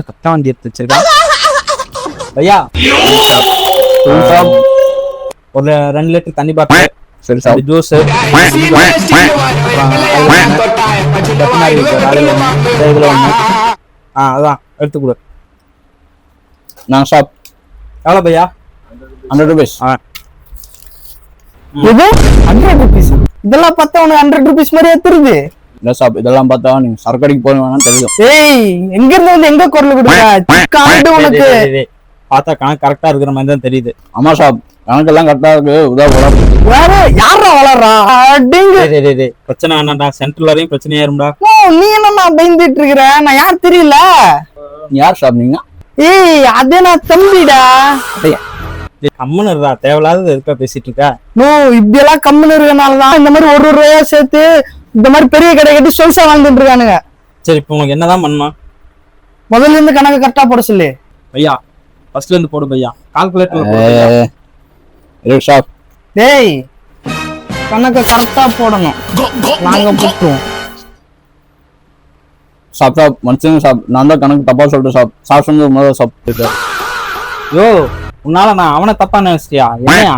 கரெக்டா வண்டி எடுத்து வச்சிருக்கேன் பையா. ஒரு 2 லிட்டர் தண்ணி பாட்டில், சரி சாப். ஜூஸ், அதான் எடுத்து கொடு. நான் சாப். எவ்வளோ பையா? 100 rupees. இது 100 rupees. இதெல்லாம் பார்த்தா உனக்கு 100 rupees மாதிரியே தெரியுது. இல்ல சாப், இதெல்லாம் பார்த்தா நீங்க சரக்கடிக்கு போவேன்னு தெரியும். ஏய், எங்க இருந்து வந்து எங்க குரல் கொடுக்குற? காண்டு உனக்கு. பார்த்தா கணக்கு கரெக்டா இருக்கிற மாதிரி தான் தெரியுது. ஆமா சாப், கணக்கெல்லாம் கரெக்டா இருக்கு. வேற யாரா வளர்றா? அடிங்க. பிரச்சனை என்னடா, சென்ட்ரல் வரையும் பிரச்சனையா இரும்டா. ஓ, நீ என்ன பயந்துட்டு இருக்கிற? நான் யார் தெரியல. யார் சாப் நீங்க? ஏய், அதே நான் தம்பிடா. கம்முன்னு இருக்கா, தேவையில்லாத எதுக்கா பேசிட்டு இருக்கா? நோ, இப்படி எல்லாம் கம்முன்னு இருக்கனாலதான் இந்த மாதிரி ஒரு ரூபாயா சேர்த்து இந்த மாதிரி பெரிய கடை கட்டி சொல்சா வாழ்ந்துட்டு இருக்கானுங்க. சரி, இப்போ உங்களுக்கு என்னதான் பண்ணணும்? முதல்ல இருந்து கணக்கு கரெக்டா போட சொல்லு பையா. ஃபர்ஸ்ட்ல இருந்து போடு பையா, கால்குலேட்டர். சாப். டேய், கணக்கு கரெக்டா போடணும். நாங்க போட்டுருவோம். சாப் சாப், மனுஷங்க சாப், நான் தான் கணக்கு தப்பா சொல்லிட்டேன் சாப். சாப் சொன்னது முதல்ல சாப். யோ, உன்னால நான் அவனை தப்பா நினைச்சிட்டியா? என்னையா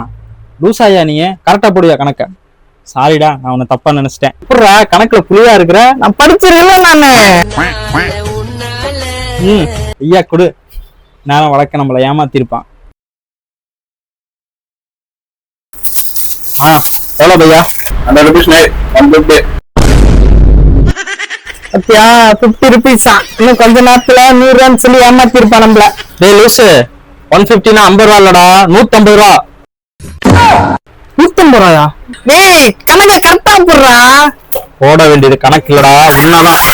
லூசாயா நீ? கரெக்டா போடுயா கணக்க. சாரிடா, நான் அவனை தப்பா நினைச்சிட்டேன். புடுறா, கணக்குல புளியா இருக்கிற. நான் படிச்சிருக்கல நானு. ஐயா கொடு. நேரம் வழக்க நம்மள ஏமாத்திருப்பான். எவ்வளோ பையா? 100 rupees. 150. சத்தியா 50 rupees. இன்னும் கொஞ்ச நேரத்துல 100 ரூபான்னு சொல்லி ஏமாத்திருப்பான் நம்மள. டேய் லூசு, 150னா 50 ரூபா இல்லடா, 150 ரூபா. 150 ரூபாயா? டேய், கணக்கு கரெக்டா போடுறா. போட வேண்டியது கணக்கு இல்லடா, உன்னதான்.